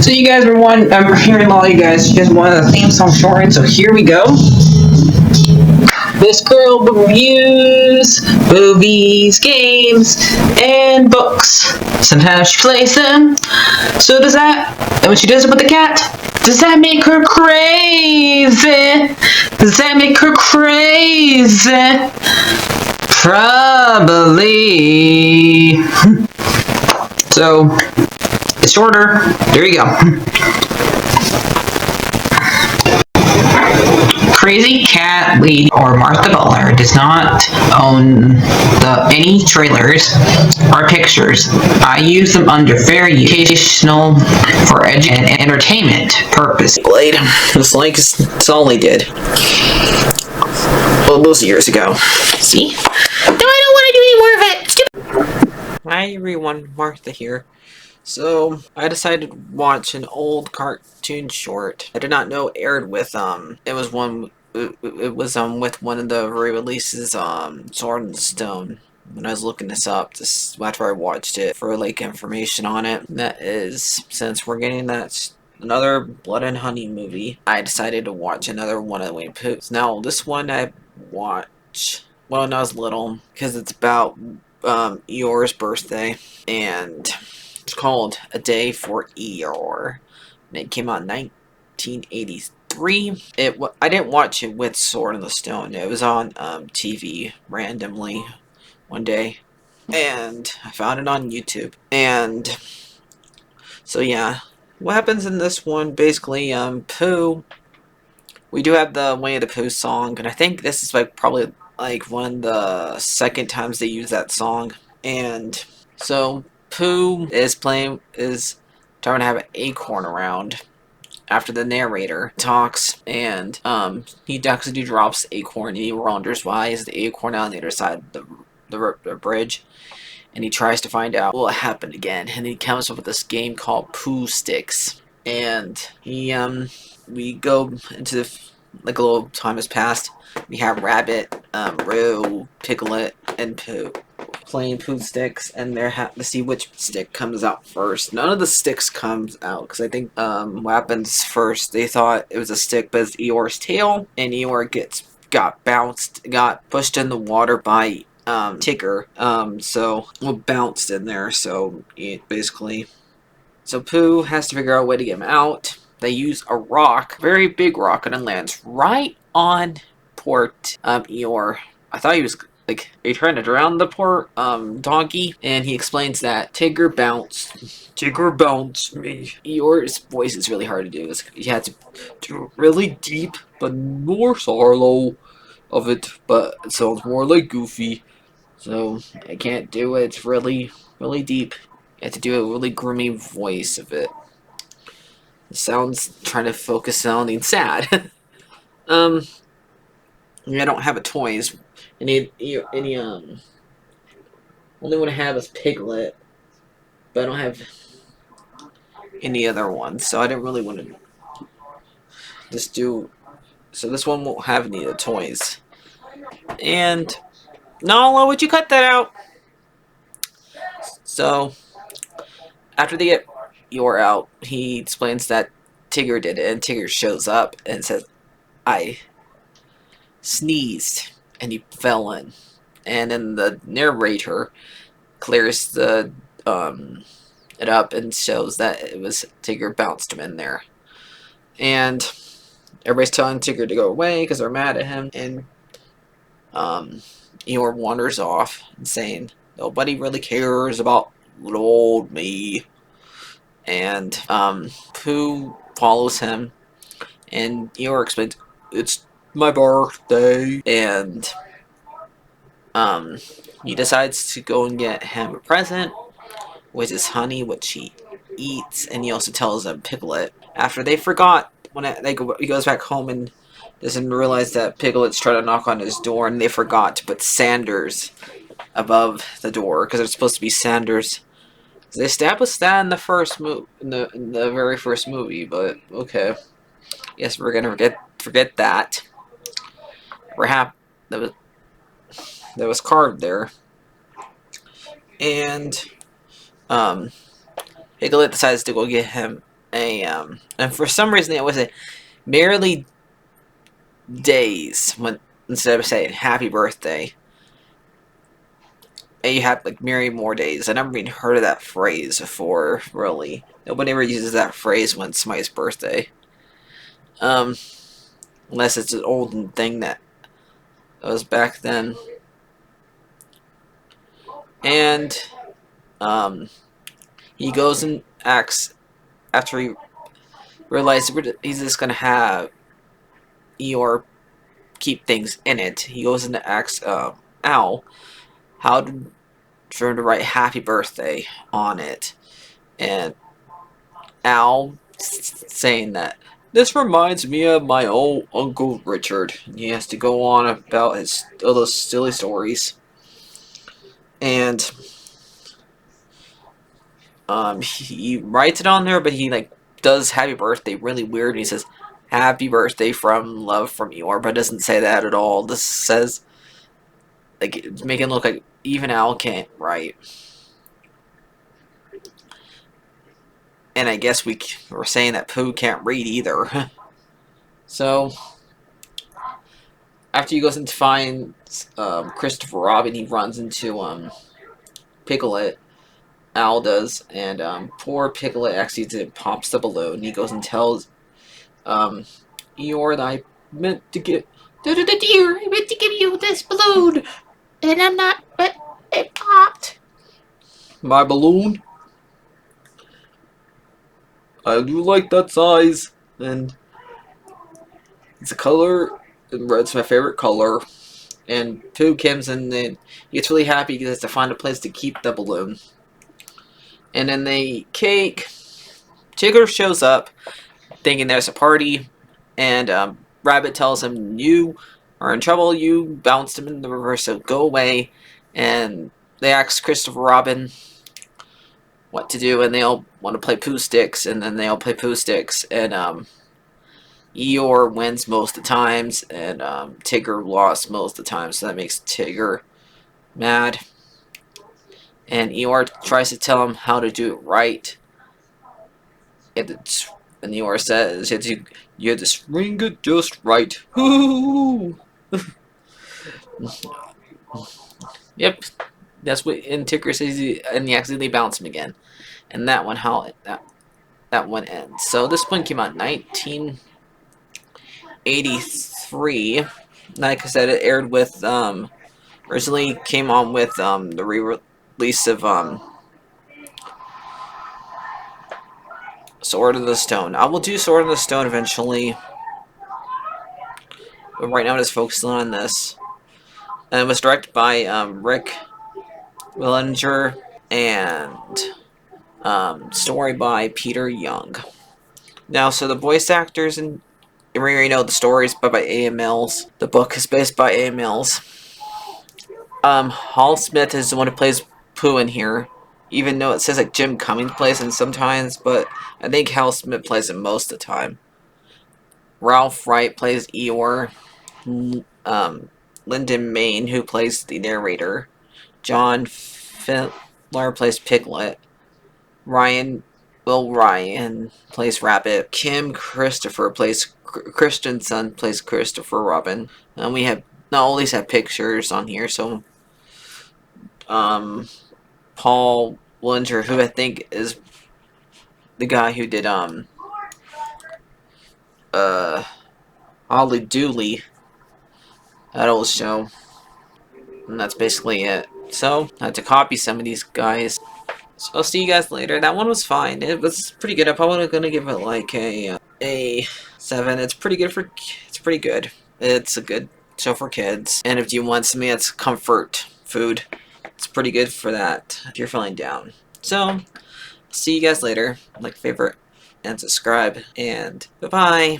So you guys were I'm hearing a lot of you guys wanted a theme song shortened, so here we go. This girl reviews movies, games, and books. Sometimes she plays them. So does that, and when she does it with the cat, does that make her crazy? Does that make her crazy? Probably. So, it's shorter. There you go. Crazy Cat Lady or Martha Butler does not own any trailers or pictures. I use them under fair educational for and entertainment purpose. Blade. It's like it's all they did. Well, those years ago. See? No, I don't want to do any more of it. Hi everyone, Martha here. So, I decided to watch an old cartoon short. I did not know aired with, it was with one of the re-releases, Sword and Stone. When I was looking this up, after I watched it, for, like, information on it. That is, since we're getting another Blood and Honey movie, I decided to watch another one of the Winnie Poohs. Now, this one I watched when I was little, because it's about, Eeyore's birthday, and it's called A Day For Eeyore, and it came out in 1983. I didn't watch it with Sword in the Stone. It was on TV randomly one day, and I found it on YouTube. And so yeah, what happens in this one? Basically, Pooh. We do have the Winnie the Pooh song, and I think this is probably one of the second times they use that song. And so Pooh is trying to have an acorn around after the narrator talks, and he actually drops the acorn, and he wonders why is the acorn on the other side of the bridge, and he tries to find out what happened again, and he comes up with this game called Pooh Sticks, and we go into a little time has passed. We have Rabbit, Roo, Piglet, and Pooh playing Pooh Sticks, and they're to see which stick comes out first. None of the sticks comes out, because I think what happens first, they thought it was a stick, but it's Eeyore's tail, and Eeyore got pushed in the water by Tigger, bounced in there, so Pooh has to figure out a way to get him out. They use a rock, very big rock, and it lands right on poor Eeyore. I thought he was are you trying to drown the poor donkey? And he explains that Tigger bounced me. Eeyore's voice is really hard to do. He had to do really deep but more sorrow of it, but it sounds more like Goofy. So I can't do it. It's really, really deep. You have to do a really groomy voice of it. It sounds trying to focus sounding sad. I don't have a toys. Only one I have is Piglet, but I don't have any other ones, so I didn't really want to just do. So this one won't have any of the toys. And Nala, would you cut that out? So after they get Eeyore out, he explains that Tigger did it, and Tigger shows up and says, "I sneezed," and he fell in. And then the narrator clears it up and shows that it was Tigger bounced him in there. And everybody's telling Tigger to go away because they're mad at him. And Eeyore wanders off and saying, "Nobody really cares about little old me." And Pooh follows him, and Eeyore explains, "It's my birthday," and he decides to go and get him a present, which is honey, which he eats, and he also tells him Piglet. After they forgot, he goes back home and doesn't realize that Piglet's trying to knock on his door, and they forgot to put Sanders above the door, because it's supposed to be Sanders. They established that in the first in the very first movie, but okay. Yes, we're gonna forget that. That was carved there. And Piglet decides to go get him and for some reason it was a merely days when instead of saying happy birthday. And you have like merry more days. I never even heard of that phrase before, really. Nobody ever uses that phrase when it's somebody's birthday. Um, unless it's an olden thing that was back then. And he goes and acts after he realizes he's just gonna have Eeyore keep things in it. He goes and asks Al how to for him to write happy birthday on it. And Al saying that this reminds me of my old Uncle Richard. He has to go on about all those silly stories. And he writes it on there, but he like does happy birthday really weird. And he says happy birthday from love from Eeyore, but doesn't say that at all. This says like it's making it look like even Al can't write. And I guess we're saying that Pooh can't read either. So after he goes and finds Christopher Robin, he runs into Piglet. Al does, and poor Piglet actually pops the balloon. He goes and tells Eeyore that I meant to get. Dear, I meant to give you this balloon, and I'm not, but it popped. My balloon? I do like that size, and it's a color, and red's my favorite color. And Pooh comes and then he gets really happy because he has to find a place to keep the balloon. And then the cake, Tigger shows up thinking there's a party, and Rabbit tells him, you are in trouble, you bounced him in the river, so go away. And they ask Christopher Robin what to do, and they all want to play Pooh Sticks, and then they all play Pooh Sticks, and Eeyore wins most of the times, and Tigger lost most of the time, so that makes Tigger mad. And Eeyore tries to tell him how to do it right. And Eeyore says, you have to swing it just right. Woo! Yep, that's what. And Tigger says, and he accidentally bounced him again. And that one, that one ends. So this one came out in 1983. Like I said, it aired with originally came on with the re-release of Sword of the Stone. I will do Sword of the Stone eventually, but right now I'm just focusing on this. And it was directed by Rick Willinger, and story by Peter Young. Now, so the voice actors and you already know the story is by A. M. Mills. The book is based by A. M. Mills. Hall Smith is the one who plays Pooh in here, even though it says like Jim Cummings plays him sometimes, but I think Hal Smith plays him most of the time. Ralph Wright plays Eeyore. Lyndon Main, who plays the narrator. John Fitler plays Piglet. Will Ryan plays Rabbit. Kim Christopher plays Christensen plays Christopher Robin. And we have all these have pictures on here, so Paul Willinger, who I think is the guy who did Ollie Dooley, that old show. And that's basically it. So I had to copy some of these guys. So I'll see you guys later. That one was fine. It was pretty good. I'm probably gonna give it like a 7. It's pretty good for. It's pretty good. It's a good show for kids. And if you want something that's comfort food, it's pretty good for that if you're feeling down. So see you guys later. Like, favorite, and subscribe. And bye bye.